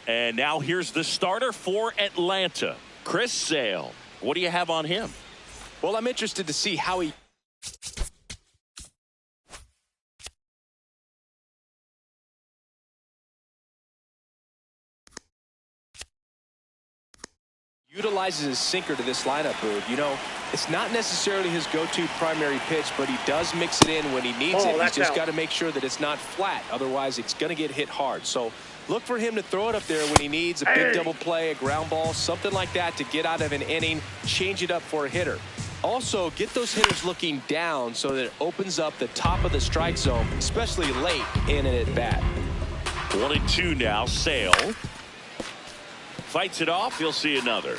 And now here's the starter for Atlanta, Chris Sale. What do you have on him? Well, I'm interested to see how he utilizes his sinker to this lineup, Boog. You know, it's not necessarily his go-to primary pitch, but he does mix it in when he needs it. He's just got to make sure that it's not flat. Otherwise, it's going to get hit hard. So look for him to throw it up there when he needs a big double play, a ground ball, something like that to get out of an inning, change it up for a hitter. Also, get those hitters looking down so that it opens up the top of the strike zone, especially late in an at-bat. 1-2 now. Sale fights it off. He'll see another.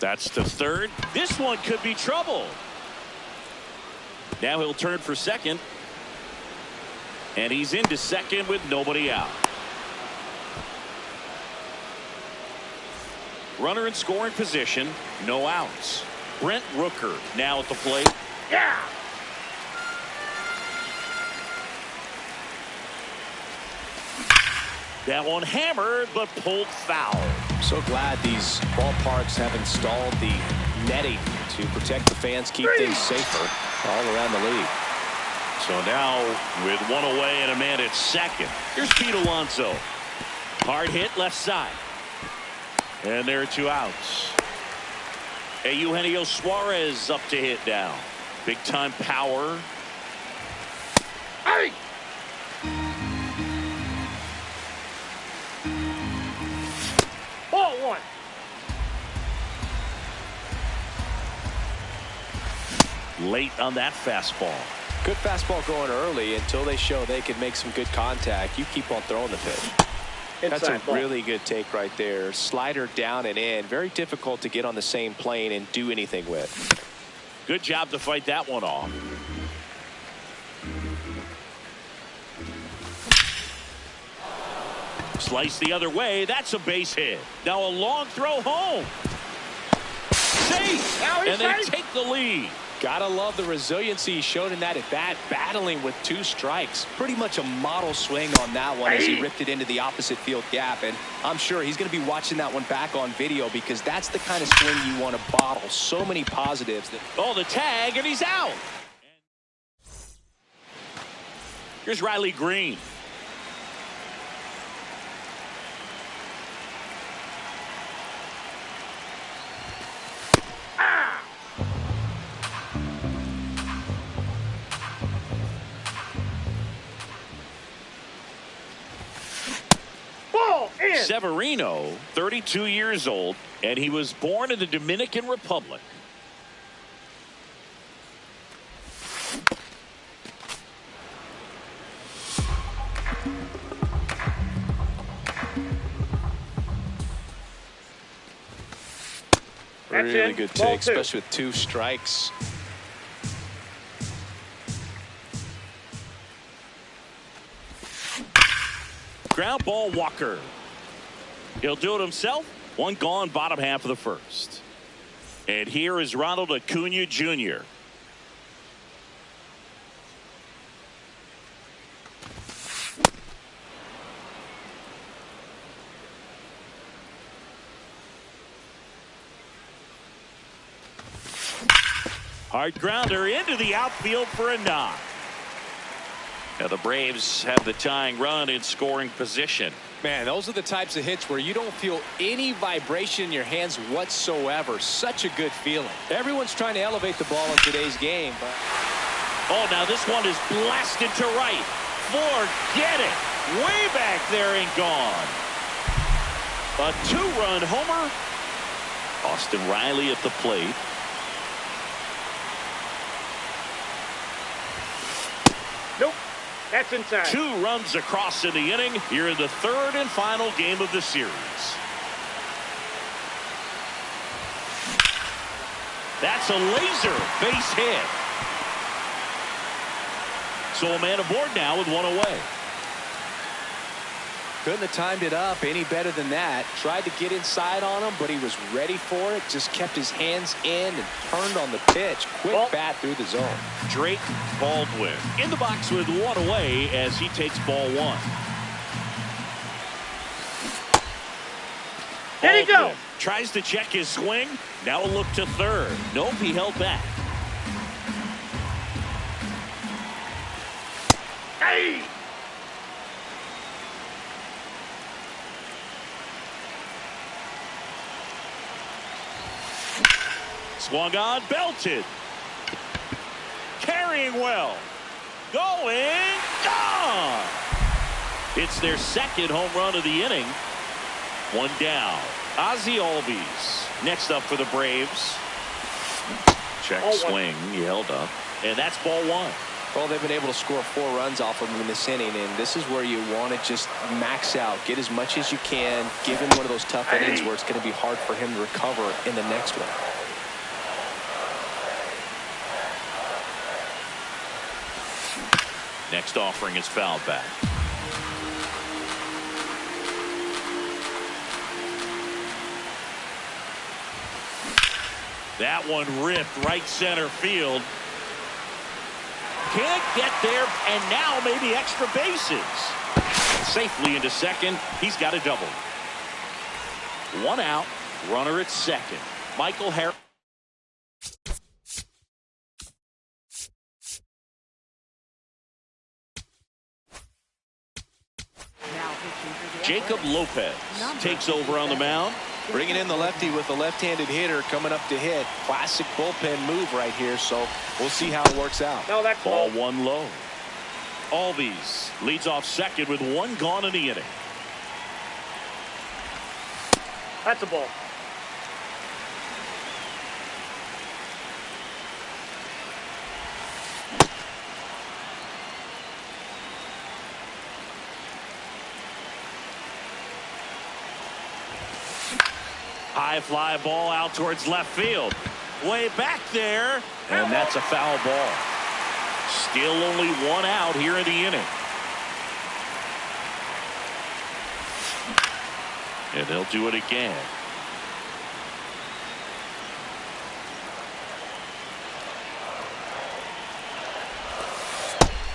That's to third. This one could be trouble. Now he'll turn for second. And he's into second with nobody out. Runner in scoring position. No outs. Brent Rooker now at the plate. Yeah. That one hammered, but pulled foul. So glad these ballparks have installed the netting to protect the fans, keep things safer all around the league. So now with one away and a man at second, here's Pete Alonso. Hard hit left side. And there are 2 outs. Eugenio Suarez up to hit now. Big time power. Hey! Ball 1. Late on that fastball. Good fastball going early until they show they can make some good contact. You keep on throwing the pitch. That's a really good take right there. Slider down and in. Very difficult to get on the same plane and do anything with. Good job to fight that one off. Slice the other way. That's a base hit. Now a long throw home. Safe. And they take the lead. Gotta love the resiliency he showed in that at bat, battling with 2 strikes. Pretty much a model swing on that one as he ripped it into the opposite field gap. And I'm sure he's going to be watching that one back on video because that's the kind of swing you want to bottle. So many positives. Oh, the tag, and he's out. Here's Riley Green. Severino, 32 years old, and he was born in the Dominican Republic. Really good take, especially with 2 strikes. Ground ball, Walker. He'll do it himself. 1 gone, bottom half of the first. And here is Ronald Acuna Jr. Hard grounder into the outfield for a knock. Now the Braves have the tying run in scoring position. Man, those are the types of hits where you don't feel any vibration in your hands whatsoever. Such a good feeling. Everyone's trying to elevate the ball in today's game. But oh, now this one is blasted to right. Forget it. Way back there and gone. A 2-run homer. Austin Riley at the plate. Nope. That's inside. 2 runs across in the inning here in the 3rd and final game of the series. That's a laser base hit. So a man aboard now with 1 away. Couldn't have timed it up any better than that. Tried to get inside on him, but he was ready for it. Just kept his hands in and turned on the pitch. Quick bat through the zone. Drake Baldwin in the box with one away as he takes ball one. There you go. Tries to check his swing. Now a look to third. Nope, he held back. Hey! Swung on, belted. Carrying well. Going, gone. It's their second home run of the inning. One down. Ozzie Albies next up for the Braves. Check swing. He held up. And that's ball one. Well, they've been able to score 4 runs off of him in this inning, and this is where you want to just max out, get as much as you can, give him one of those tough innings where it's going to be hard for him to recover in the next one. Next offering is fouled back. That one ripped right center field. Can't get there, and now maybe extra bases. Safely into second. He's got a double. One out. Runner at second. Michael Harris. Jacob Lopez takes over on the mound. Bringing in the lefty with the left-handed hitter coming up to hit. Classic bullpen move right here, so we'll see how it works out. No, that's ball one low. Albies leads off second with one gone in the inning. That's a ball. High fly ball out towards left field. Way back there. And that's a foul ball. Still only one out here in the inning. And they'll do it again.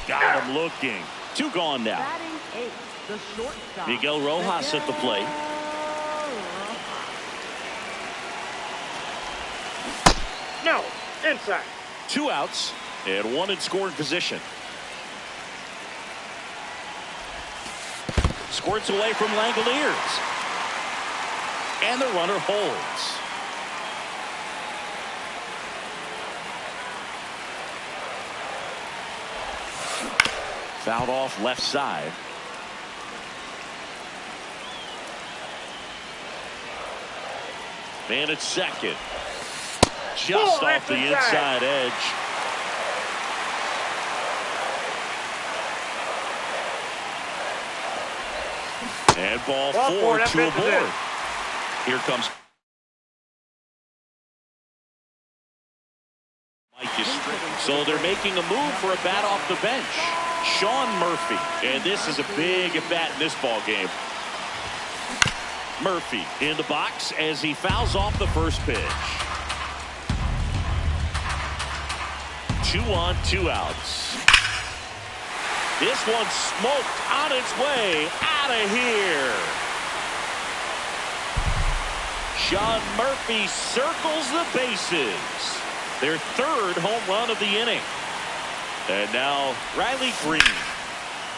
Got him looking. 2 gone now. Miguel Rojas at the plate. No, inside. 2 outs and 1 in scoring position. Squirts away from Langoliers. And the runner holds. Fouled off left side. Man at second. Just off the inside edge. And ball 4 to a board. Here comes so they're making a move for a bat off the bench. Sean Murphy. And this is a big at bat in this ball game. Murphy in the box as he fouls off the first pitch. 2 on, 2 outs. This one smoked on its way out of here. Sean Murphy circles the bases. Their 3rd home run of the inning. And now Riley Green.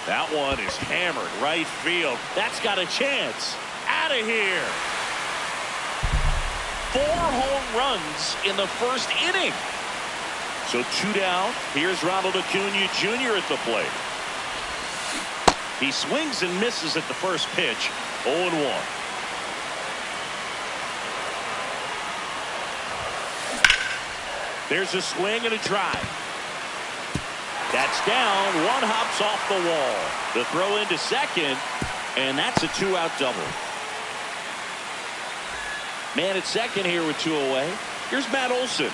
That one is hammered right field. That's got a chance. Out of here. 4 home runs in the first inning. So 2 down. Here's Ronald Acuna Jr. at the plate. He swings and misses at the first pitch. 0-1. There's a swing and a drive. That's down. 1 hops off the wall. The throw into second, and that's a 2-out double. Man at second here with 2 away. Here's Matt Olson.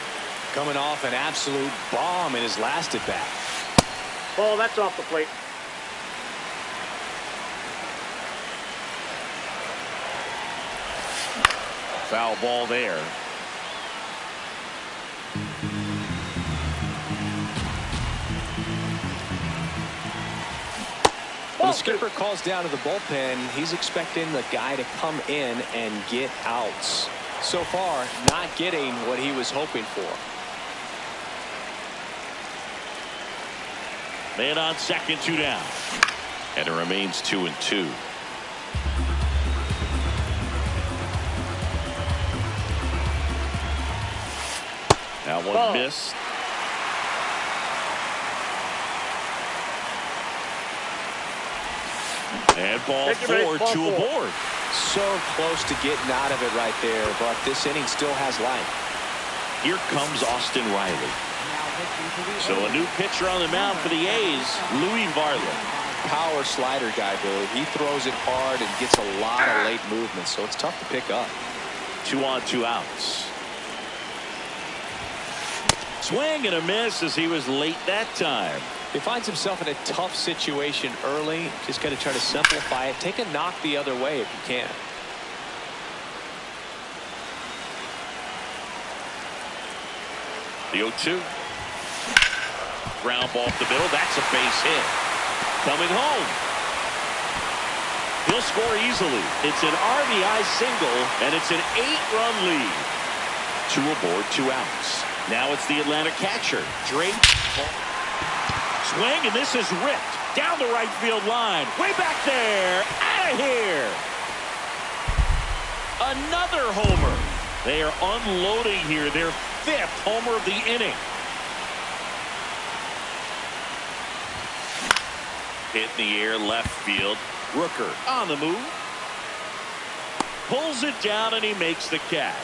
Coming off an absolute bomb in his last at bat. Ball, that's off the plate. Foul ball there. When the skipper calls down to the bullpen, he's expecting the guy to come in and get outs. So far, not getting what he was hoping for. Man on second, 2 down. And it remains 2-2. That one missed. And ball 4, 2 aboard. So close to getting out of it right there, but this inning still has life. Here comes Austin Riley. So a new pitcher on the mound for the A's, Louis Varland. Power slider guy, Billy. He throws it hard and gets a lot of late movement, so it's tough to pick up. 2 on, 2 outs. Swing and a miss as he was late that time. He finds himself in a tough situation early. Just got to try to simplify it. Take a knock the other way if you can. The 0-2. Ground ball up the middle. That's a base hit. Coming home. He'll score easily. It's an RBI single, and it's an 8-run lead. 2 aboard, 2 outs. Now it's the Atlanta catcher, Drake. Swing, and this is ripped down the right field line. Way back there. Out of here. Another homer. They are unloading here. Their 5th homer of the inning. Hit in the air, left field. Rooker on the move. Pulls it down, and he makes the catch.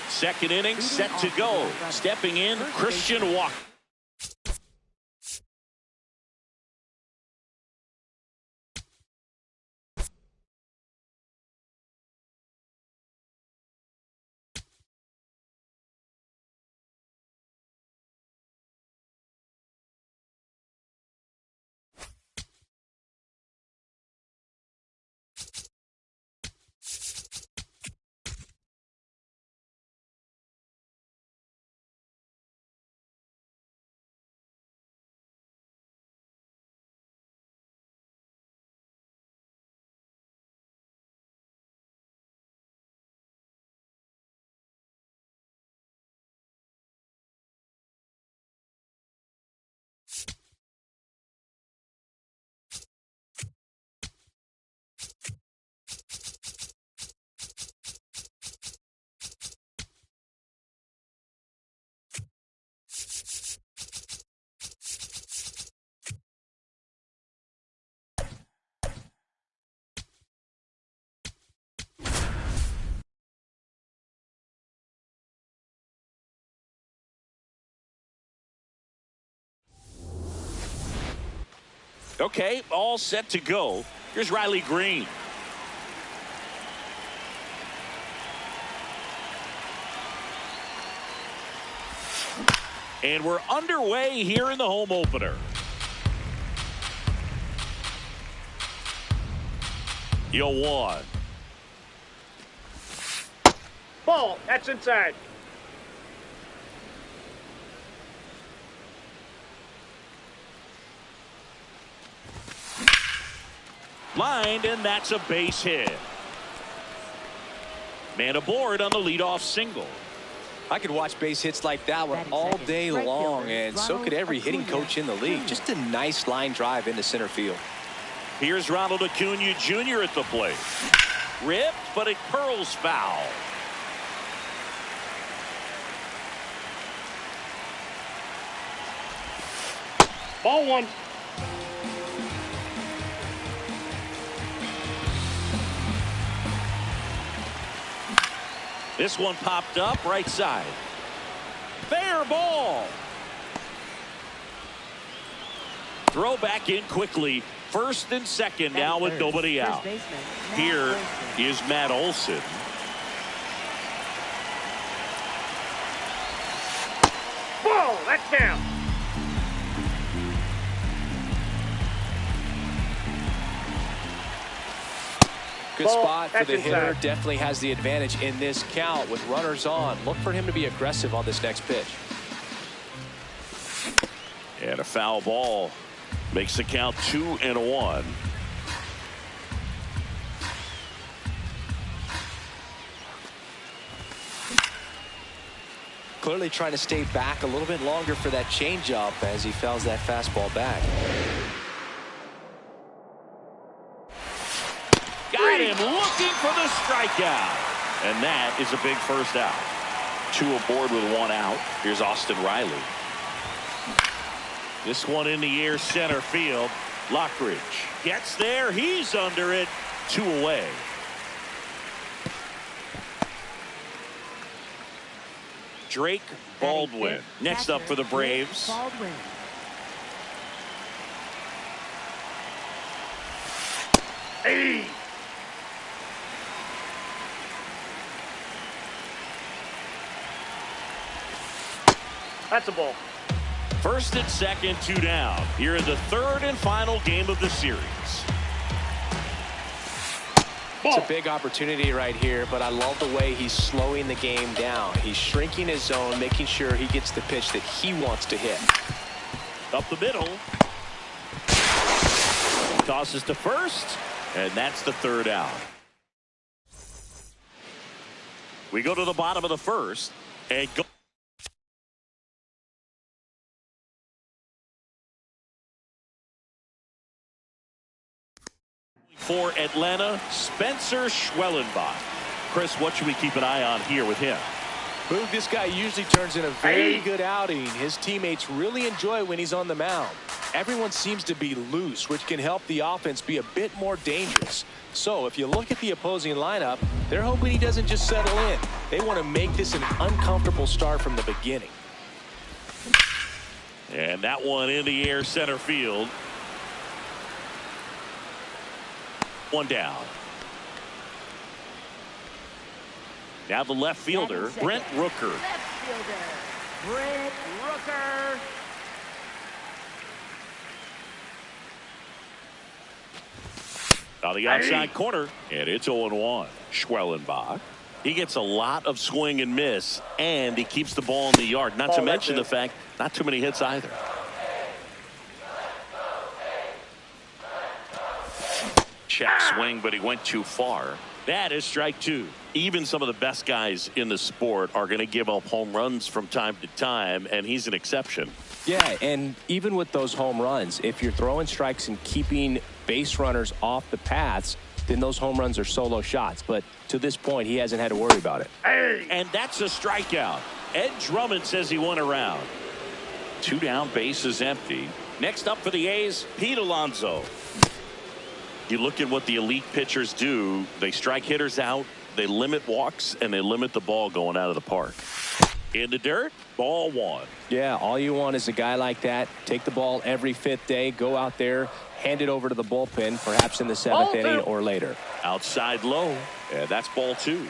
Second inning set to go. Stepping in, Christian Walker. Okay, all set to go. Here's Riley Green. And we're underway here in the home opener. Yo, 1. Ball. That's inside. Lined, and that's a base hit. Man aboard on the leadoff single. I could watch base hits like that one all day long, and so could every hitting coach in the league. Just a nice line drive into center field. Here's Ronald Acuna Jr. at the plate. Ripped, but it curls foul. Ball 1. This one popped up right side. Fair ball. throw back in quickly. First and second now with nobody out. Here is Matt Olson. Ball, that's down. Good spot for the hitter. Definitely has the advantage in this count with runners on. Look for him to be aggressive on this next pitch. And a foul ball makes the count 2-1. Clearly trying to stay back a little bit longer for that changeup as he fouls that fastball back. Got him looking for the strikeout. And that is a big first out. 2 aboard with 1 out. Here's Austin Riley. This one in the air center field. Lockridge gets there. He's under it. 2 away. Drake Baldwin next up for the Braves. Hey. That's a ball. First and second, 2 down. Here in the 3rd and final game of the series. It's a big opportunity right here, but I love the way he's slowing the game down. He's shrinking his zone, making sure he gets the pitch that he wants to hit. Up the middle. Tosses to first, and that's the 3rd out. We go to the bottom of the 1st and go. For Atlanta, Spencer Schwellenbach. Chris, what should we keep an eye on here with him? Boog, this guy usually turns in a very good outing. His teammates really enjoy when he's on the mound. Everyone seems to be loose, which can help the offense be a bit more dangerous. So if you look at the opposing lineup, they're hoping he doesn't just settle in. They want to make this an uncomfortable start from the beginning. And that one in the air center field. 1 down. Now the left fielder, Brent Rooker. Left fielder, Brent Rooker. On the outside corner, and it's 0-1. Schwellenbach. He gets a lot of swing and miss, and he keeps the ball in the yard. Not to mention the fact, not too many hits either. Check swing, but he went too far. That is strike 2. Even some of the best guys in the sport are going to give up home runs from time to time, and he's an exception. Yeah, and even with those home runs, if you're throwing strikes and keeping base runners off the paths, then those home runs are solo shots. But to this point, he hasn't had to worry about it. And that's a strikeout. Ed Drummond says he won a round. 2 down, base is empty. Next up for the A's, Pete Alonso. You look at what the elite pitchers do. They strike hitters out, they limit walks, and they limit the ball going out of the park. In the dirt, ball 1. Yeah, all you want is a guy like that. Take the ball every 5th day, go out there, hand it over to the bullpen, perhaps in the 7th inning or later. Outside low, and that's ball 2.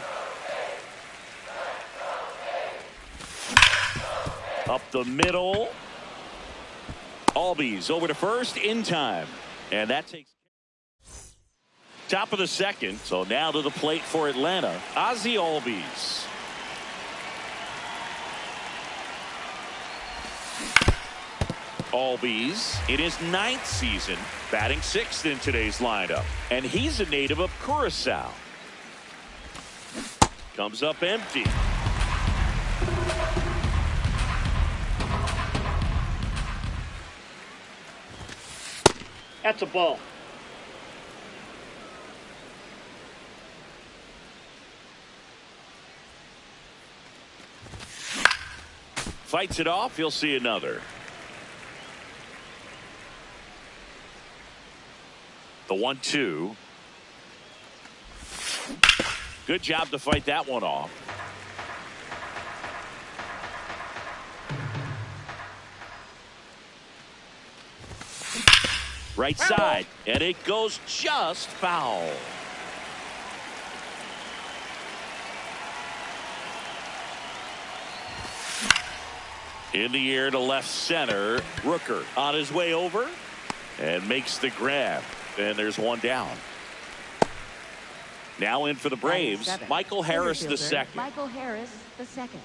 Up the middle. Albies over to first in time, and that takes. Top of the 2nd, so now to the plate for Atlanta, Ozzie Albies. Albies in his 9th season, batting 6th in today's lineup, and he's a native of Curacao. Comes up empty. That's a ball. Fights it off. He'll see another. The 1-2. Good job to fight that one off. Right side, and it goes just foul. In the air to left center. Rooker on his way over and makes the grab. And there's one down. Now in for the Braves, Michael Harris the second. Michael Harris the second.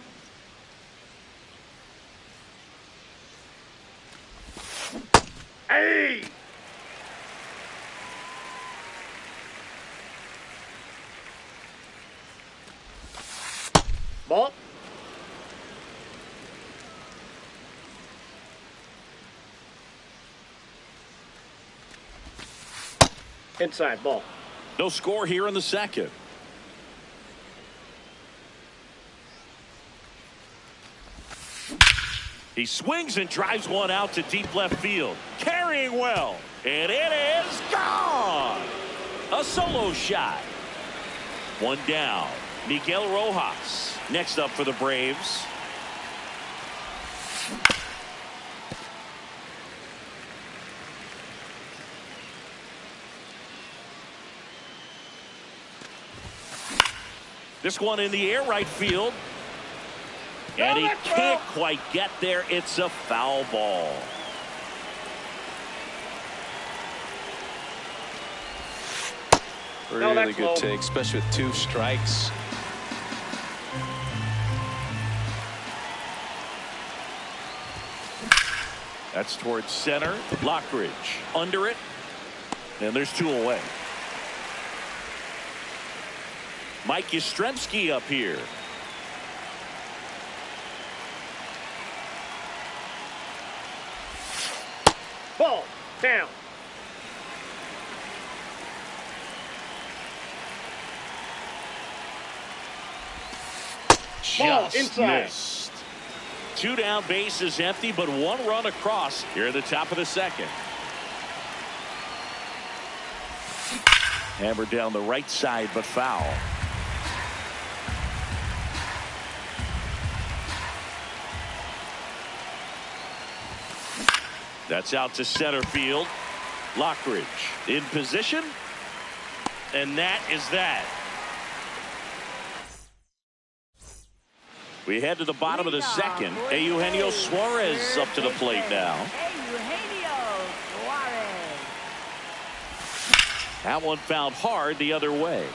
Hey! Ball. Inside ball. No score here in the second. He swings and drives one out to deep left field. Carrying well. And it is gone. A solo shot. One down. Miguel Rojas next up for the Braves. This one in the air right field. And he can't quite get there. It's a foul ball. Really good take, especially with 2 strikes. That's towards center. Lockridge under it. And there's 2 away. Mike Yastrzemski up here. Ball down. Just inside. missed. 2 down, bases empty, but 1 run across here at the top of the second. Hammered down the right side, but foul. That's out to center field. Lockridge in position. And that is that. We head to the bottom of the second. Eugenio Suarez up to the plate now. Eugenio Suarez. That one fouled hard the other way.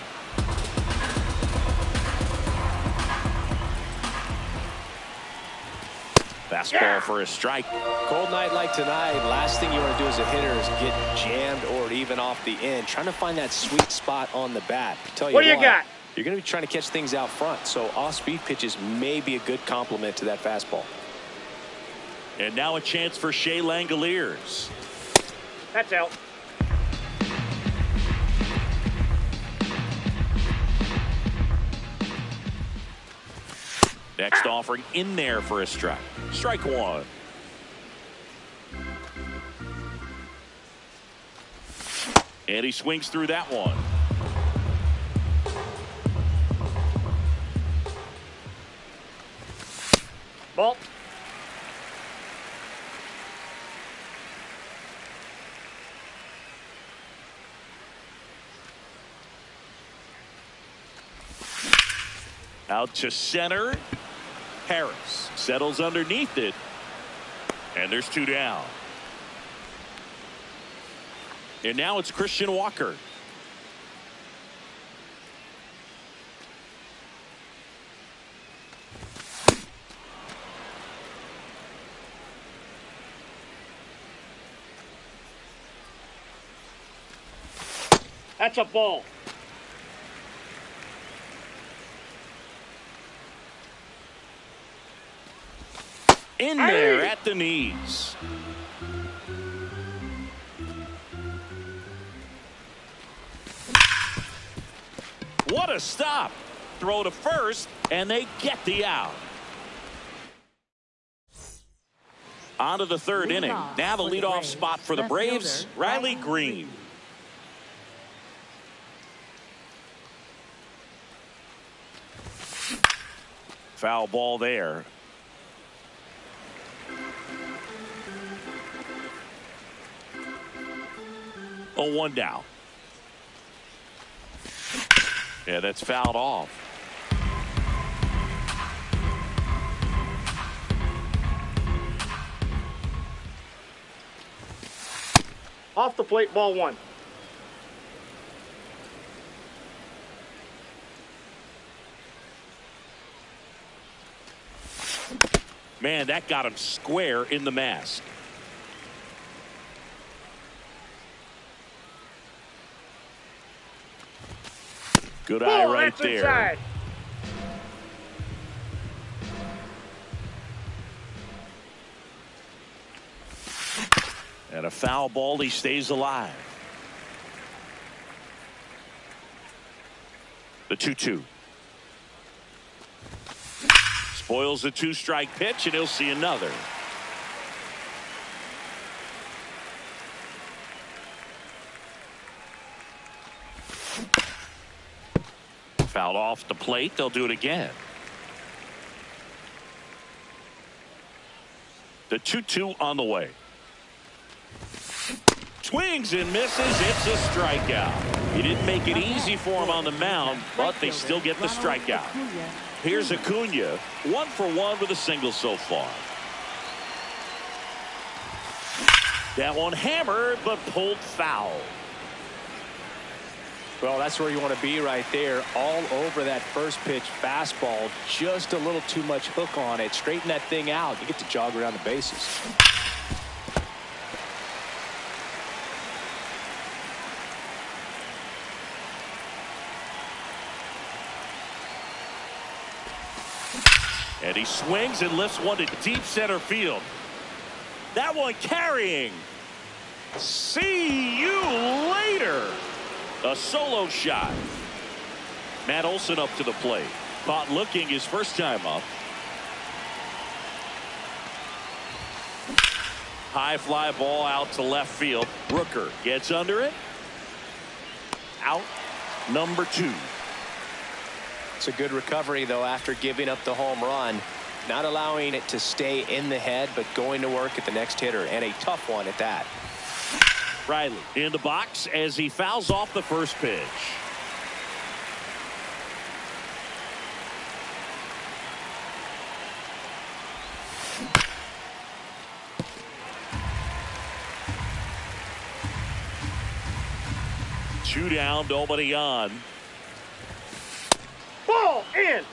Fastball for a strike. Cold night like tonight, last thing you want to do as a hitter is get jammed or even off the end. Trying to find that sweet spot on the bat. Tell you What do you got? You're going to be trying to catch things out front, so off-speed pitches may be a good complement to that fastball. And now a chance for Shea Langoliers. That's out. Next offering in there for a strike. Strike 1. And he swings through that one. Ball. Out to center. Harris settles underneath it. And there's 2 down. And now it's Christian Walker. That's a ball. In there at the knees. What a stop. Throw to first, and they get the out. On to the 3rd inning. Now the leadoff spot for the Braves, Riley Green. Foul ball there. A 1 down. Yeah, that's fouled off. Off the plate, ball 1. Man, that got him square in the mask. Good eye right that's there. Inside. And a foul ball, he stays alive. The 2-2. Spoils the 2-strike pitch, and he'll see another. Fouled off the plate. They'll do it again. The 2-2 on the way. Swings and misses. It's a strikeout. He didn't make it easy for him on the mound, but they still get the strikeout. Here's Acuna, 1 for 1 with a single so far. That one hammered, but pulled foul. Well, that's where you want to be right there. All over that first pitch fastball. Just a little too much hook on it. Straighten that thing out. You get to jog around the bases. And he swings and lifts one to deep center field. That one carrying. See you later. A solo shot. Matt Olson up to the plate. Caught looking his first time up. High fly ball out to left field. Rooker gets under it. Out number 2. It's a good recovery, though, after giving up the home run. Not allowing it to stay in the head, but going to work at the next hitter, and a tough one at that. Riley in the box as he fouls off the first pitch. Two down, nobody on. Ball in.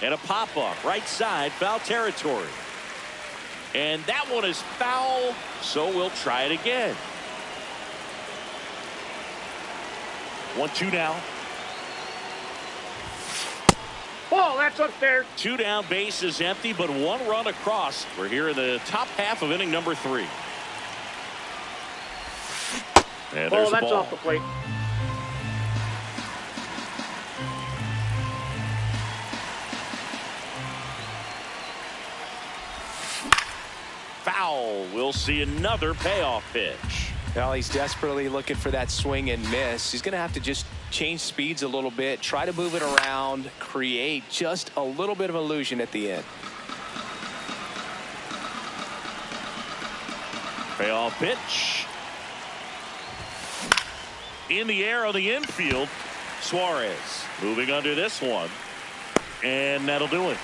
And a pop-up right side, foul territory. And that one is foul, so we'll try it again. 1-2 now. Ball, that's up there. 2 down, base is empty, but 1 run across. We're here in the top half of inning number 3. And Ball, there's that's the ball. off the plate. Foul. We'll see another payoff pitch. Well, he's desperately looking for that swing and miss. He's going to have to just change speeds a little bit, try to move it around, create just a little bit of illusion at the end. Payoff pitch. In the air on the infield. Suarez moving under this one. And that'll do it.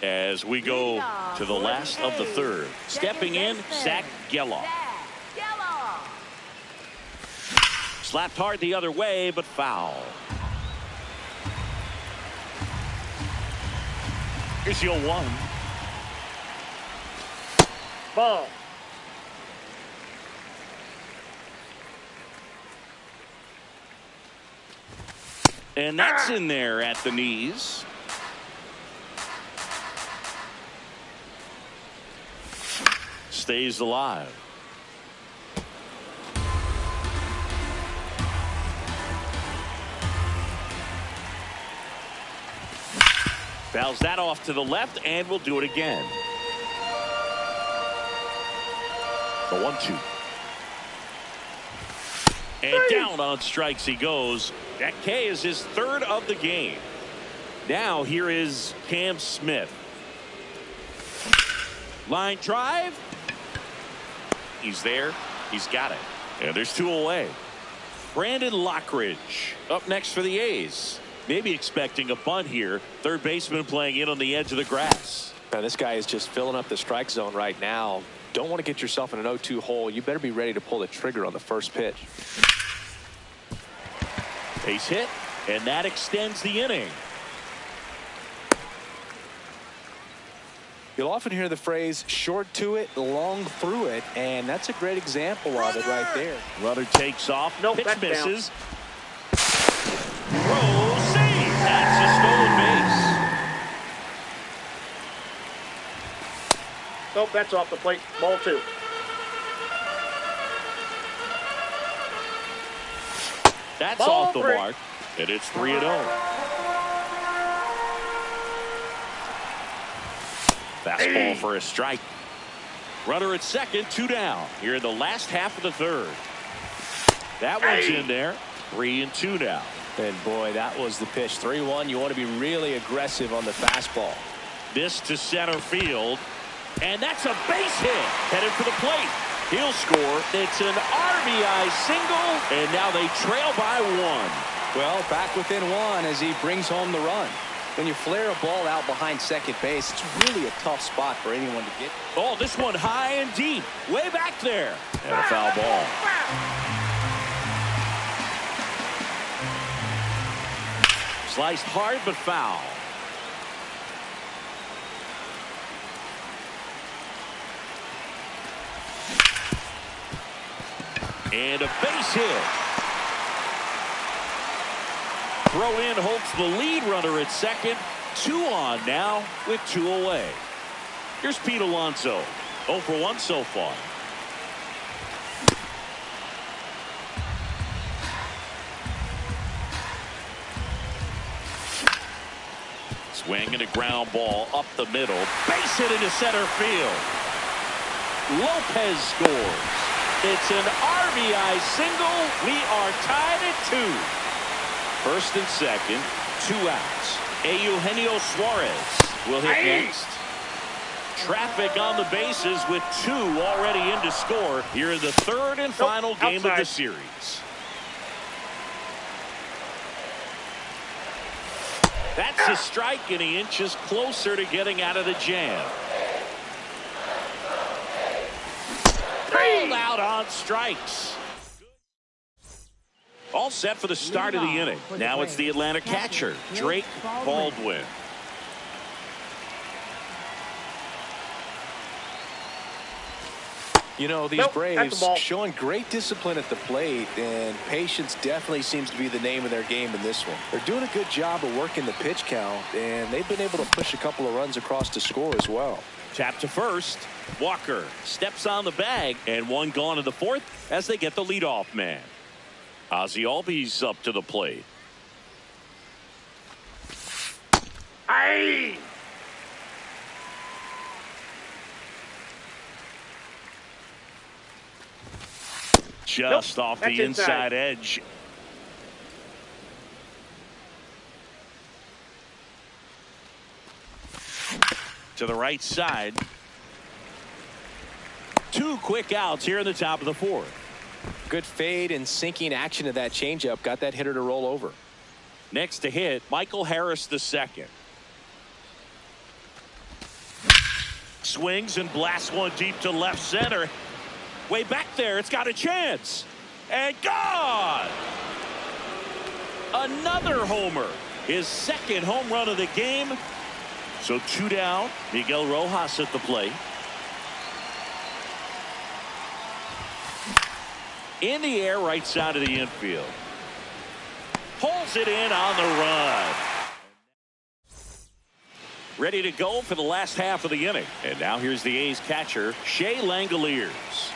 As we go to the last of the third. Stepping in, Zach Geloff. Slapped hard the other way, but foul. Here's your 1. Ball. And that's in there at the knees. Stays alive. Fouls that off to the left, and we'll do it again. The 1-2. And down on strikes he goes. That K is his third of the game. Now here is Cam Smith. Line drive. He's there. He's got it. And there's 2 away. Brandon Lockridge up next for the A's. Maybe expecting a bunt here. Third baseman playing in on the edge of the grass. Now this guy is just filling up the strike zone right now. Don't want to get yourself in an 0-2 hole. You better be ready to pull the trigger on the first pitch. Base hit, and that extends the inning. You'll often hear the phrase short to it, long through it, and that's a great example of it right there. Runner takes off. Nope, pitch that's misses. Throw, save. That's a stolen base. Nope, that's off the plate. Ball 2. That's Ball off the 3. mark, and it's 3-0. Fastball for a strike. Runner at second, 2 down. Here in the last half of the third. That one's in there. 3-2 now. And boy, that was the pitch. 3-1. You want to be really aggressive on the fastball. This to center field. And that's a base hit. Headed for the plate. He'll score. It's an RBI single. And now they trail by 1. Well, back within 1 as he brings home the run. When you flare a ball out behind second base, it's really a tough spot for anyone to get. Oh, this one high and deep. Way back there. And a foul ball. Sliced hard but foul. And a base hit. Throw in holds the lead runner at second. 2 on now with 2 away. Here's Pete Alonso. 0 for 1 so far. Swing and a ground ball up the middle. Base hit into center field. Lopez scores. It's an RBI single. We are tied at 2. First and second, 2 outs. Eugenio Suarez will hit next. Traffic on the bases with 2 already in to score here in the third and final game of the series. That's a strike, and he inches closer to getting out of the jam. Pulled out on strikes. All set for the start of the inning. Now it's the Atlanta catcher, Drake Baldwin. You know, these Braves showing great discipline at the plate, and patience definitely seems to be the name of their game in this one. They're doing a good job of working the pitch count, and they've been able to push a couple of runs across to score as well. Tap to first. Walker steps on the bag, and 1 gone in the 4th as they get the leadoff man. Ozzie Albies up to the plate. Aye. Just off the inside edge. To the right side. 2 quick outs here in the top of the 4th. Good fade and sinking action of that changeup got that hitter to roll over. Next to hit, Michael Harris II. Swings and blasts one deep to left center. Way back there, it's got a chance. And gone! Another homer. His 2nd home run of the game. So 2 down. Miguel Rojas at the plate. In the air, right side of the infield. Pulls it in on the run. Ready to go for the last half of the inning. And now here's the A's catcher, Shea Langoliers.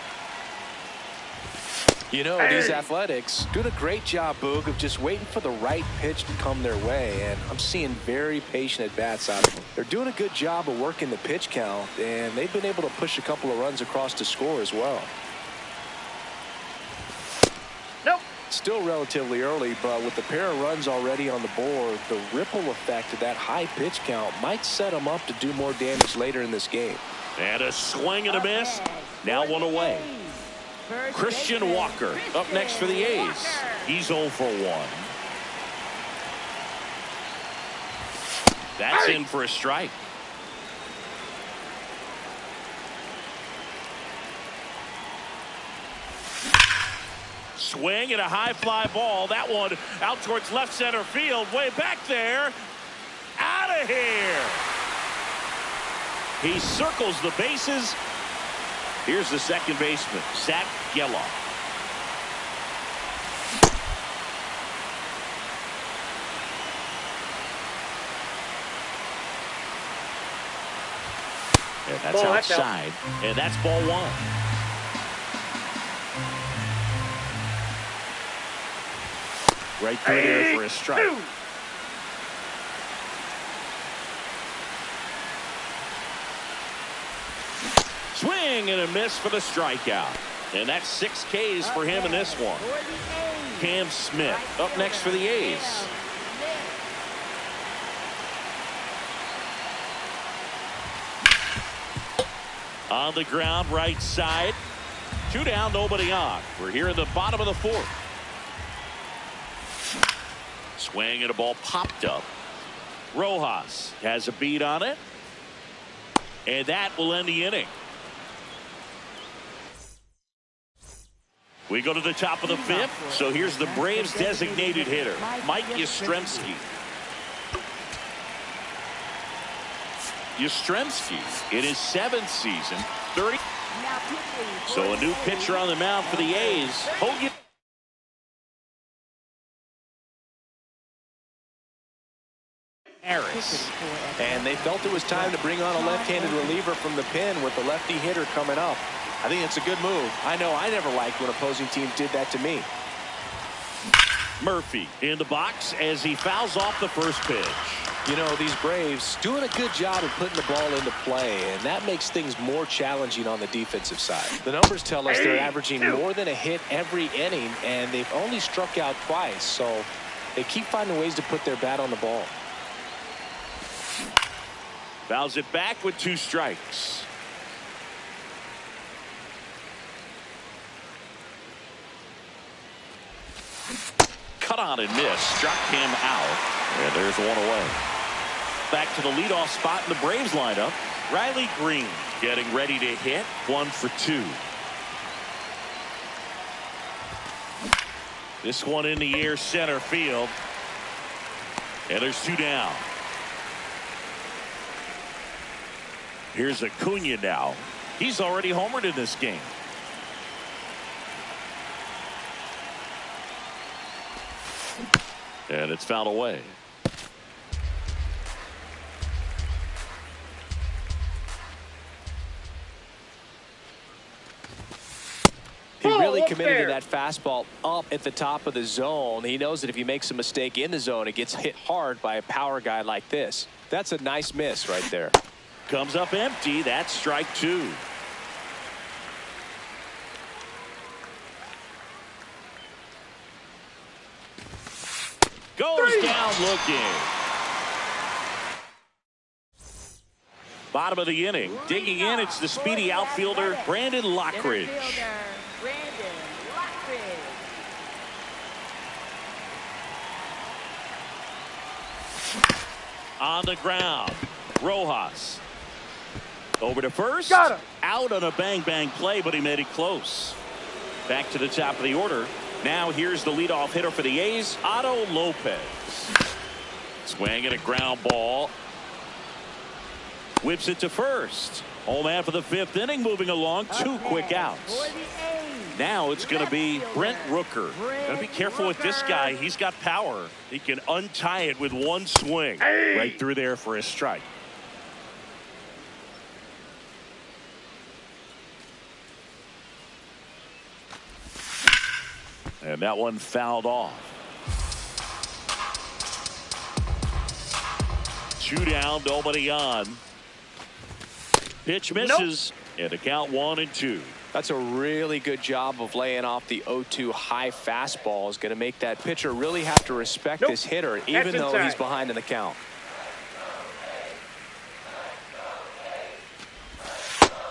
You know, these Athletics doing a great job, Boog, of just waiting for the right pitch to come their way, and I'm seeing very patient at-bats out of them. They're doing a good job of working the pitch count, and they've been able to push a couple of runs across to score as well. Nope, Still relatively early, but with the pair of runs already on the board, the ripple effect of that high pitch count might set him up to do more damage later in this game. And a swing and a miss. Now one away. Christian Walker up next for the A's. He's 0 for 1. That's in for a strike. Swing and a high fly ball. That one out towards left center field. Way back there. Out of here. He circles the bases. Here's the second baseman, Zach Geloff. And that's outside. And that's ball 1. Right through there for a strike. Swing and a miss for the strikeout. And that's 6 Ks for him in this one. Cam Smith up next for the A's. On the ground, right side. 2 down, nobody on. We're here in the bottom of the 4th. Swing and a ball popped up. Rojas has a beat on it. And that will end the inning. We go to the top of the 5th. So here's the Braves designated hitter, Mike Yastrzemski. Yastrzemski in his 7th season, 30. So a new pitcher on the mound for the A's. Hogan. Harris. And they felt it was time to bring on a left-handed reliever from the pen with the lefty hitter coming up. I think it's a good move. I know I never liked when opposing teams did that to me. Murphy in the box as he fouls off the first pitch. You know, these Braves doing a good job of putting the ball into play, and that makes things more challenging on the defensive side. The numbers tell us they're averaging more than a hit every inning, and they've only struck out twice, so they keep finding ways to put their bat on the ball. Fouls it back with 2 strikes. Cut on and miss. Struck him out. And there's 1 away. Back to the leadoff spot in the Braves lineup. Riley Green getting ready to hit. 1 for 2. This one in the air center field. And there's 2 down. Here's Acuna now. He's already homered in this game. And it's fouled away. He really committed to that fastball up at the top of the zone. He knows that if he makes a mistake in the zone, it gets hit hard by a power guy like this. That's a nice miss right there. Comes up empty. That's strike 2. Goes down looking. Bottom of the inning. Digging in, it's the speedy outfielder, Brandon Lockridge. On the ground. Rojas. Over to first. Got him. Out on a bang-bang play, but he made it close. Back to the top of the order. Now here's the leadoff hitter for the A's, Otto Lopez. Swing and a ground ball. Whips it to first. Home man for the 5th inning, moving along. 2 quick outs. Now it's going to be Brent Rooker. Got to be careful with this guy. He's got power. He can untie it with 1 swing. Right through there for a strike. And that one fouled off. 2 down, nobody on. Pitch misses. And a count 1-2. That's a really good job of laying off the 0-2 high fastball. Is going to make that pitcher really have to respect this hitter, even though he's behind in the count.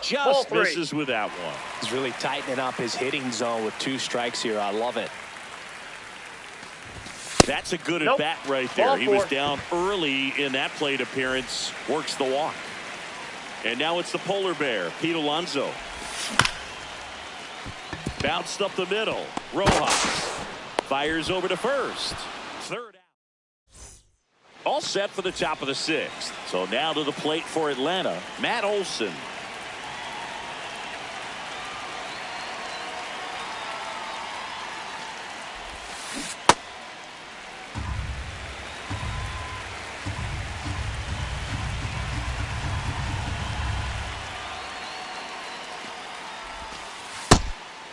Just misses with that one. He's really tightening up his hitting zone with 2 strikes here. I love it. That's a good at bat right there. He was down early in that plate appearance. Works the walk. And now it's the polar bear, Pete Alonso. Bounced up the middle. Rojas fires over to first. Third out. All set for the top of the 6th. So now to the plate for Atlanta, Matt Olson.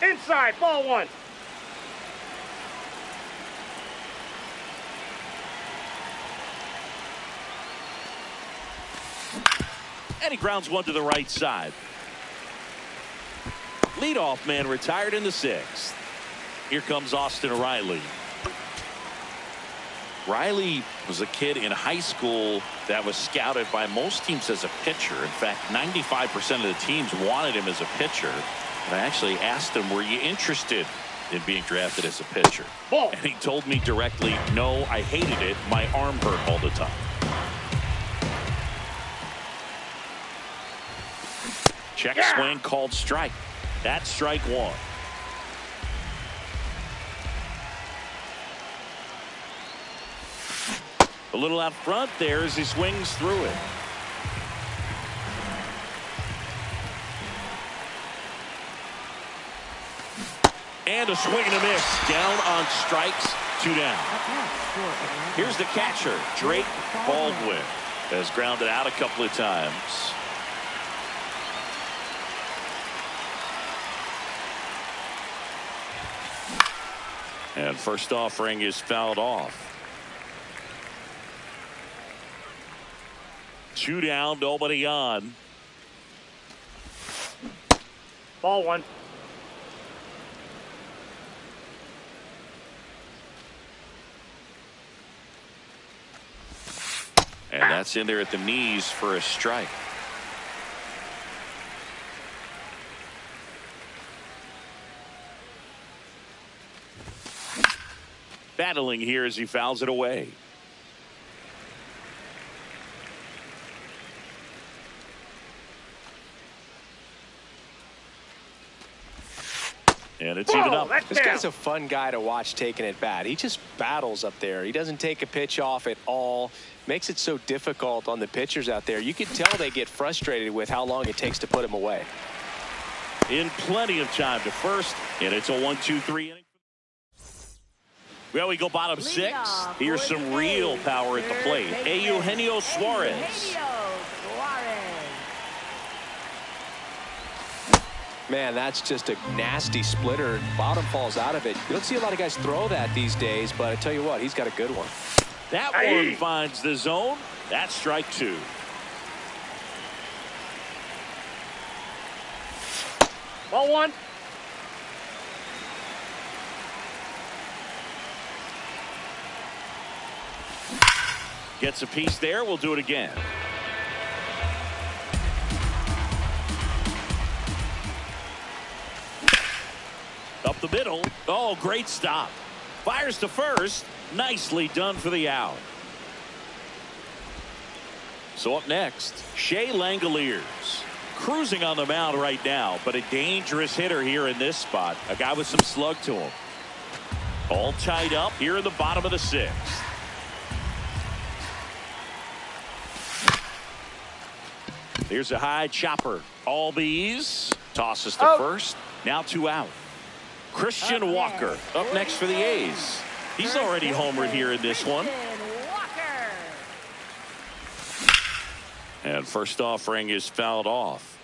Inside, ball 1. And he grounds one to the right side. Leadoff man retired in the 6th. Here comes Austin Riley. Riley was a kid in high school that was scouted by most teams as a pitcher. In fact, 95% of the teams wanted him as a pitcher. And I actually asked him, were you interested in being drafted as a pitcher? Ball. And he told me directly, no, I hated it. My arm hurt all the time. Check swing called strike. That's strike 1. A little out front there as he swings through it. And a swing and a miss. Down on strikes, 2 down. Here's the catcher, Drake Baldwin. Has grounded out a couple of times. And first offering is fouled off. 2 down, nobody on. Ball 1. And that's in there at the knees for a strike. Battling here as he fouls it away. And it's even up. This guy's a fun guy to watch taking at bat. He just battles up there. He doesn't take a pitch off at all. Makes it so difficult on the pitchers out there. You can tell they get frustrated with how long it takes to put him away. In plenty of time to first, and it's a 1-2-3 inning. Well, we go bottom 6. Here's some real power at the plate. Eugenio Suarez. Man, that's just a nasty splitter. Bottom falls out of it. You don't see a lot of guys throw that these days, but I tell you what, he's got a good one. That one finds the zone. That's strike 2. Ball 1. Gets a piece there. We'll do it again. Up the middle. Oh, great stop. Fires to first. Nicely done for the out. So up next, Shea Langoliers. Cruising on the mound right now, but a dangerous hitter here in this spot. A guy with some slug to him. All tied up here in the bottom of the 6th. Here's a high chopper. Albies tosses to first. Now 2 out. Christian Walker up next for the A's. He's already homered here in this one. And first offering is fouled off.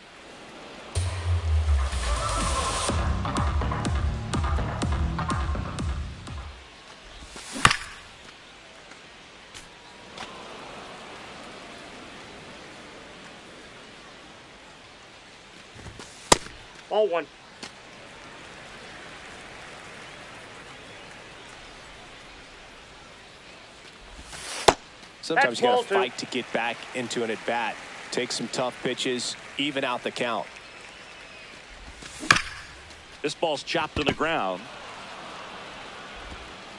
Ball 1. Sometimes you got to fight to get back into an at-bat. Take some tough pitches, even out the count. This ball's chopped on the ground.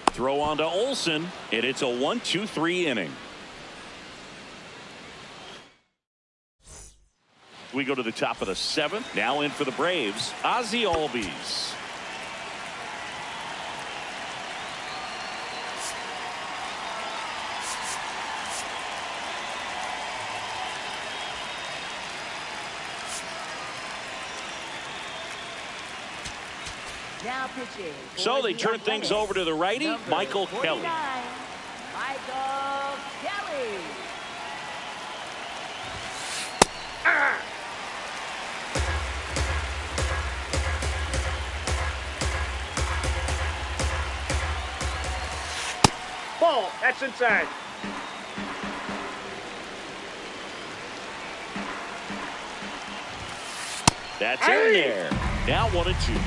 Throw on to Olsen, and it's a 1-2-3 inning. We go to the top of the 7th. Now in for the Braves, Ozzie Albies. Now pitching. So they turn things over to the righty, Number Michael 49, Kelly. Michael Kelly. Ball. That's inside. That's in there. Now 1-2.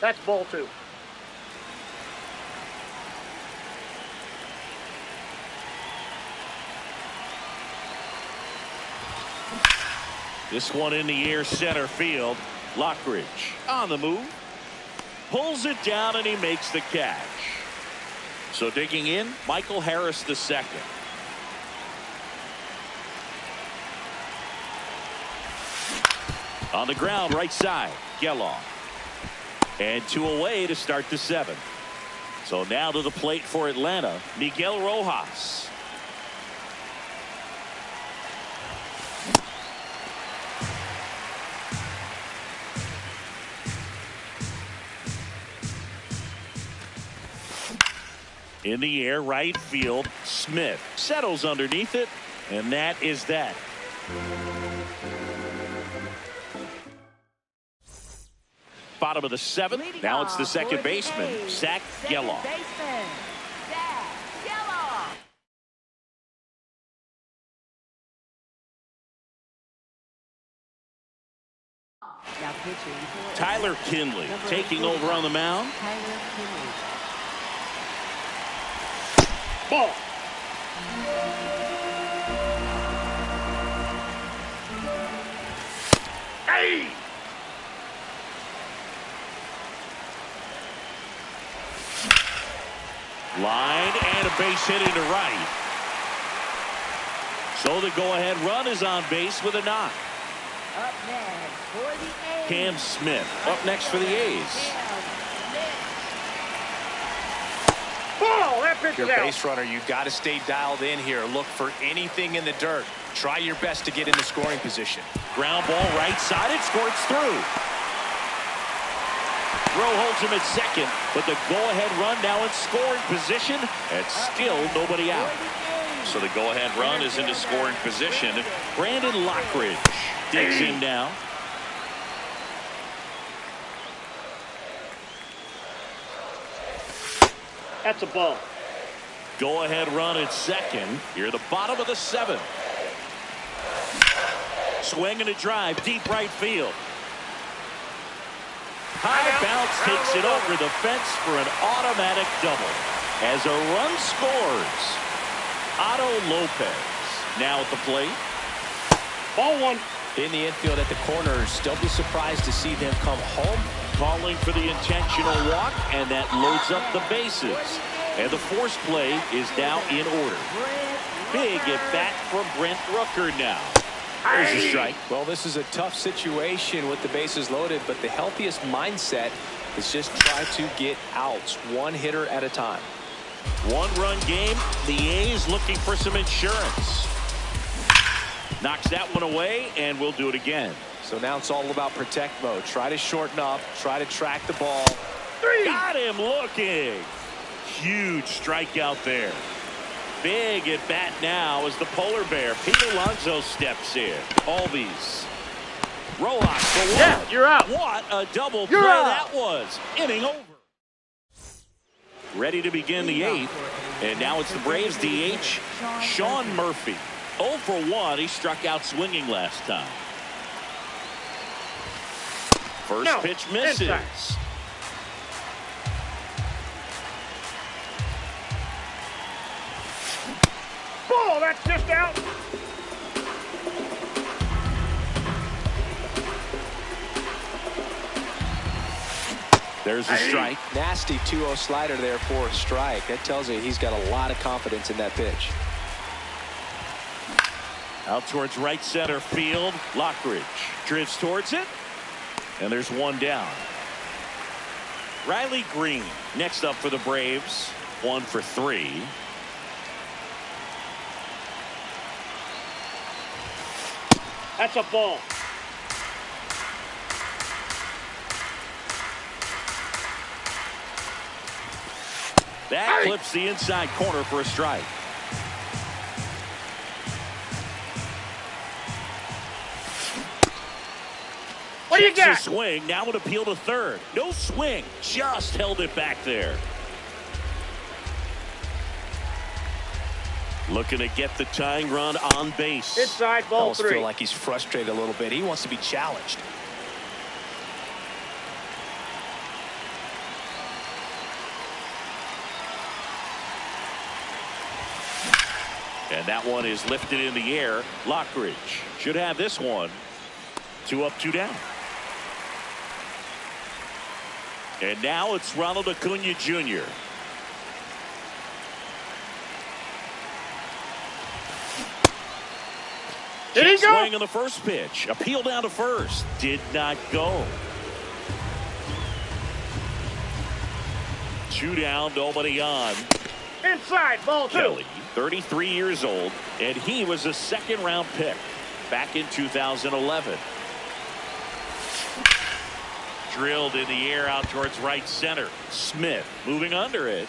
That's ball 2. This one in the air, center field. Lockridge on the move. Pulls it down, and he makes the catch. So digging in, Michael Harris II. On the ground, right side, Geloff. And 2 away to start the 7th. So now to the plate for Atlanta, Miguel Rojas. In the air, right field, Smith settles underneath it, and that is that. Bottom of the 7th. Now it's the second baseman, Zach Geloff. Now pitching for Tyler Kinley taking over on the mound. Tyler Kinley. Ball. Hey! Line and a base hit into right. So the go-ahead run is on base with a knock. Up next for the A's. Cam Smith up next for the A's. Ball. That pitch If you're is a out. base runner, you've got to stay dialed in here. Look for anything in the dirt. Try your best to get into scoring position. Ground ball right side. It squirts through. Rowe holds him at second, but the go-ahead run now in scoring position, and still nobody out. So the go-ahead run is into scoring position. Brandon Lockridge digs in now. That's a ball. Go-ahead run at second. Here at the bottom of the 7th. Swing and a drive, deep right field. High bounce takes it over the fence for an automatic double. As a run scores, Otto Lopez now at the plate. Ball 1. In the infield at the corners, don't be surprised to see them come home. Calling for the intentional walk, and that loads up the bases. And the force play is now in order. Big at bat from Brent Rooker now. There's a strike. Well, this is a tough situation with the bases loaded, but the healthiest mindset is just try to get outs, one hitter at a time. 1-run game. The A's looking for some insurance. Knocks that one away, and we'll do it again. So now it's all about protect mode. Try to shorten up, try to track the ball. 3. Got him looking. Huge strikeout there. Big at bat now as the polar bear, Pete Alonso, steps in. Albies. Rojas for one. Yeah, you're out. What a double play You're out. that was. Inning over. Ready to begin the 8th. And now it's the Braves DH, Sean Murphy. 0 for 1. He struck out swinging last time. First pitch misses. Inside. Just out. There's a strike. Nasty 2-0 slider there for a strike. That tells you he's got a lot of confidence in that pitch. Out towards right center field. Lockridge drifts towards it. And there's one down. Riley Green next up for the Braves. 1 for 3. That's a ball. That clips the inside corner for a strike. What do you got? Takes a swing. Now an appeal to third. No swing. Just held it back there. Looking to get the tying run on base. Inside ball I 3. feel like he's frustrated a little bit. He wants to be challenged. And that one is lifted in the air. Lockridge should have this one. 2 up, 2 down. And now it's Ronald Acuna Jr. Did he go? Swing on the first pitch. Appeal down to first. Did not go. 2 down, nobody on. Inside ball 2. Kelly, 33 years old, and he was a second-round pick back in 2011. Drilled in the air out towards right center. Smith moving under it.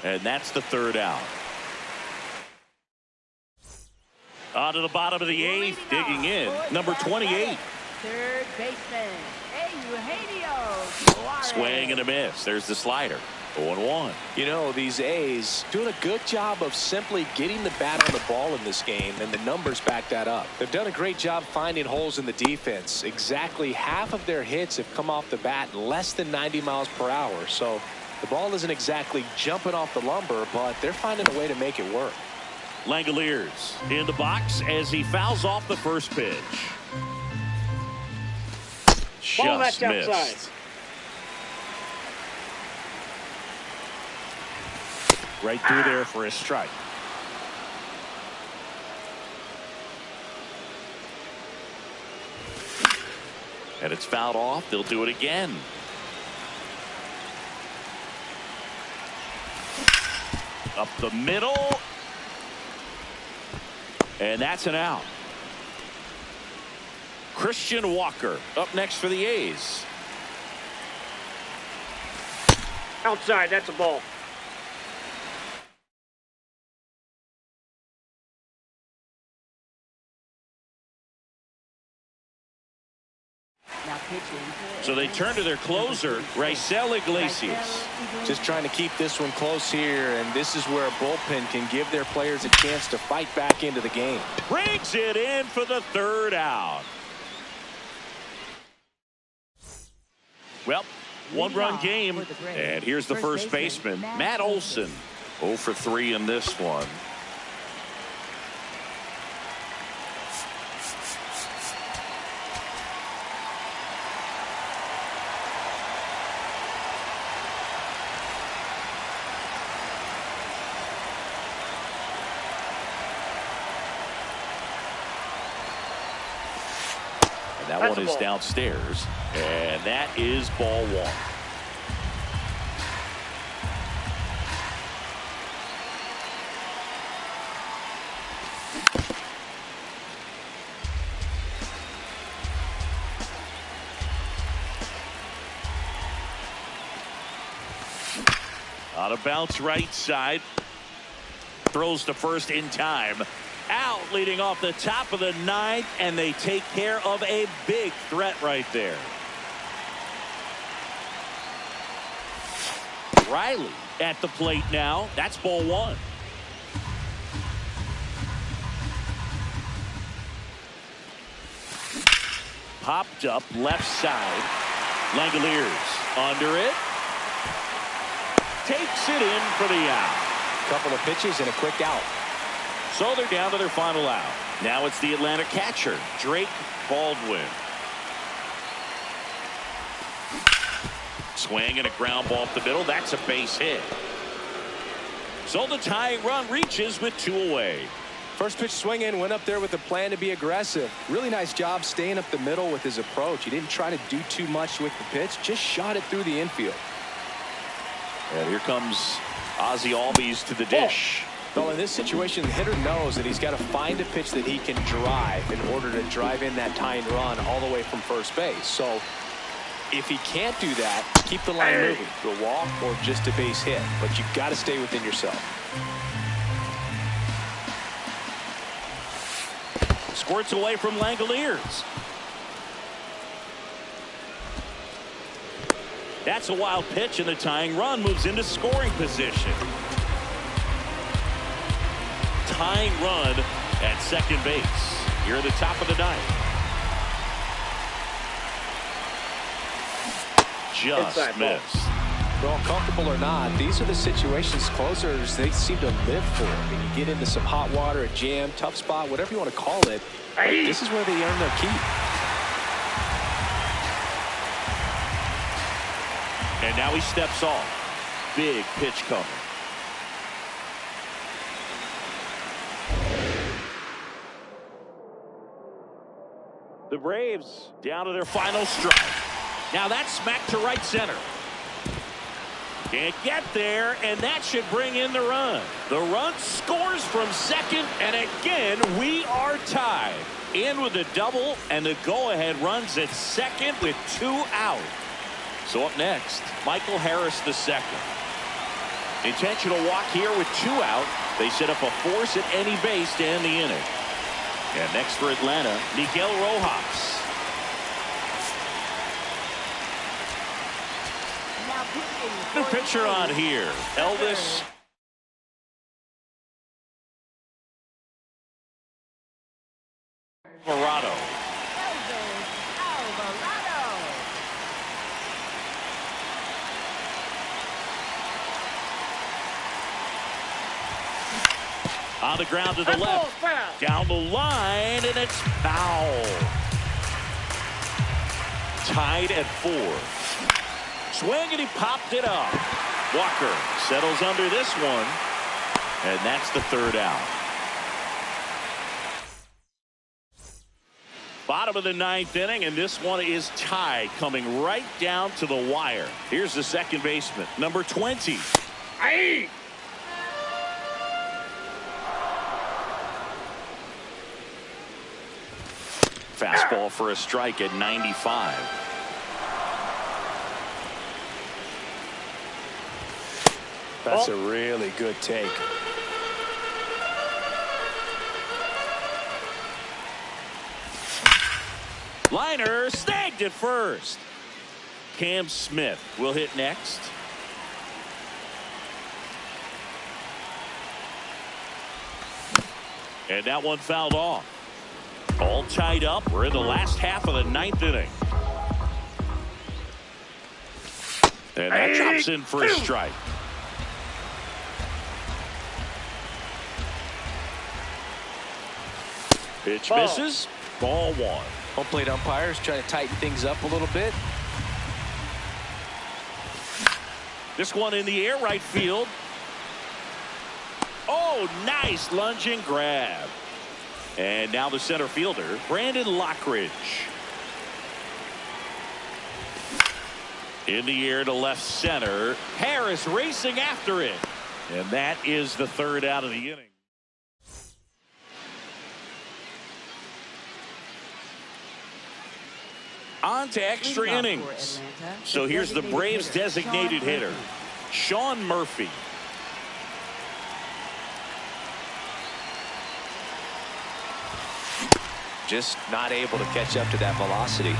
And that's the 3rd out. On to the bottom of the 8th, digging in, number 28. Third baseman, Eugenio. Swing and a miss. There's the slider. 0-1. You know, these A's doing a good job of simply getting the bat on the ball in this game, and the numbers back that up. They've done a great job finding holes in the defense. Exactly half of their hits have come off the bat less than 90 miles per hour. So the ball isn't exactly jumping off the lumber, but they're finding a way to make it work. Langoliers in the box as he fouls off the first pitch. Ball that's Just missed. outside. Right through there for a strike. And it's fouled off. They'll do it again. Up the middle. And that's an out. Christian Walker up next for the A's. Outside, that's a ball. Now pitching. So they turn to their closer, Raisel Iglesias. Just trying to keep this one close here, and this is where a bullpen can give their players a chance to fight back into the game. Brings it in for the 3rd out. Well, 1-run game, and here's the first baseman, Matt Olson. 0 for 3 in this one. That That's one is downstairs, and that is ball 1. On a bounce right side. Throws to first in time. Out leading off the top of the 9th, and they take care of a big threat right there. Riley at the plate now. That's ball 1. Popped up left side. Langoliers under it. Takes it in for the out. Couple of pitches and a quick out. So they're down to their final out. Now it's the Atlanta catcher, Drake Baldwin. Swing and a ground ball up the middle. That's a base hit. So the tying run reaches with 2 away. First pitch swinging, went up there with a plan to be aggressive. Really nice job staying up the middle with his approach. He didn't try to do too much with the pitch, just shot it through the infield. And here comes Ozzie Albies to the dish. Well, in this situation, the hitter knows that he's got to find a pitch that he can drive in order to drive in that tying run all the way from first base. So if he can't do that, keep the line moving. A walk or just a base hit. But you've got to stay within yourself. Squirts away from Langoliers. That's a wild pitch, and the tying run moves into scoring position. Tying run at second base here at the top of the ninth. Just missed. Well, comfortable or not, these are the situations closers they seem to live for. I mean, you get into some hot water, a jam, tough spot, whatever you want to call it. This is where they earn their keep. And now he steps off. Big pitch coming. The Braves down to their final strike. Now that's smacked to right center. Can't get there, and that should bring in the run. The run scores from second, and again, we are tied. In with a double, and the go-ahead runs at second with 2 out. So up next, Michael Harris II. Intentional walk here with 2 out. They set up a force at any base to end the inning. And next for Atlanta, Miguel Rojas. New pitcher on here, Elvis Alvarado. On the ground to the left. Down the line, and it's foul. Tied at 4. Swing, and he popped it up. Walker settles under this one, and that's the 3rd out. Bottom of the 9th inning, and this one is tied, coming right down to the wire. Here's the second baseman, number 20. Aye. Fastball for a strike at 95. That's a really good take. Liner snagged at first. Cam Smith will hit next. And that one fouled off. All tied up. We're in the last half of the 9th inning. And that drops in for a strike. Pitch misses. Ball 1. Home plate umpires trying to tighten things up a little bit. This one in the air, right field. Oh, nice lunging grab. And now the center fielder, Brandon Lockridge. In the air to left center. Harris racing after it. And that is the 3rd out of the inning. On to extra innings. So here's the Braves designated hitter, Sean Murphy. Just not able to catch up to that velocity.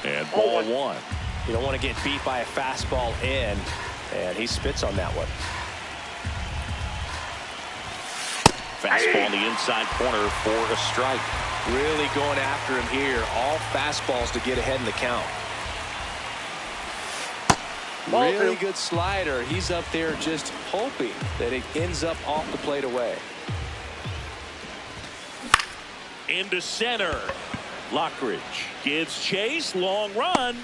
And ball 1. You don't want to get beat by a fastball in, and he spits on that one. Fastball in the inside corner for a strike. Really going after him here. All fastballs to get ahead in the count. Ball Really 2. good slider. He's up there just hoping that it ends up off the plate away. Into center. Lockridge gives chase. Long run.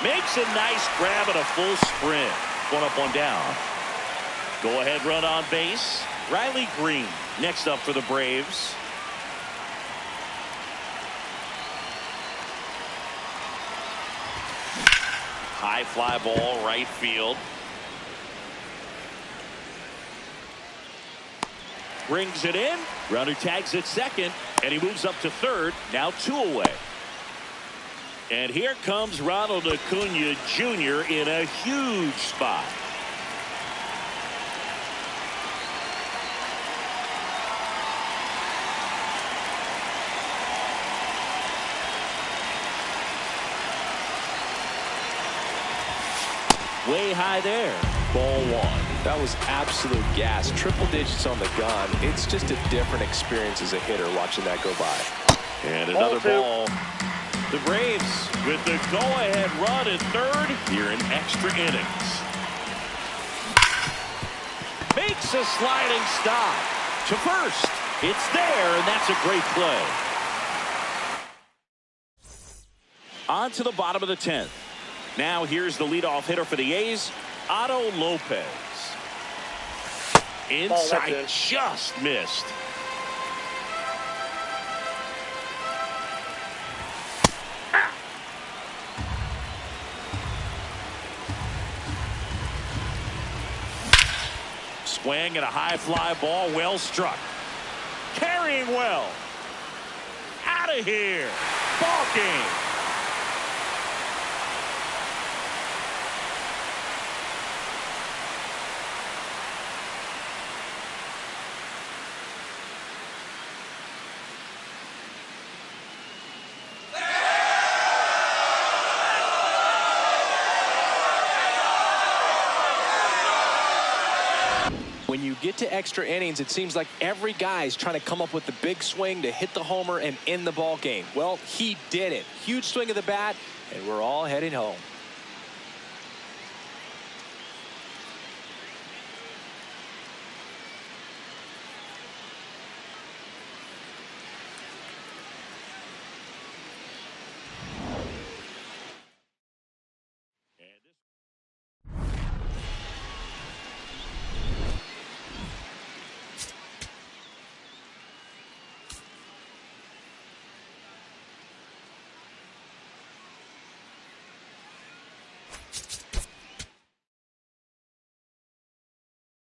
Makes a nice grab and a full sprint. One up, one down. Go ahead run on base. Riley Green next up for the Braves. High fly ball right field. Brings it in. Runner tags at second, and he moves up to third. Now 2 away. And here comes Ronald Acuna Jr. in a huge spot. Way high there. Ball 1. That was absolute gas. Triple digits on the gun. It's just a different experience as a hitter watching that go by. And another Ball 2. ball. The Braves with the go-ahead run at third here in extra innings. Makes a sliding stop to first. It's there, and that's a great play. On to the bottom of the 10th. Now here's the leadoff hitter for the A's, Otto Lopez. Inside, just missed. Swing and a high fly ball, well struck. Carrying well. Out of here. Ball game. When you get to extra innings, it seems like every guy's trying to come up with the big swing to hit the homer and end the ball game. Well, he did it. Huge swing of the bat, and we're all heading home.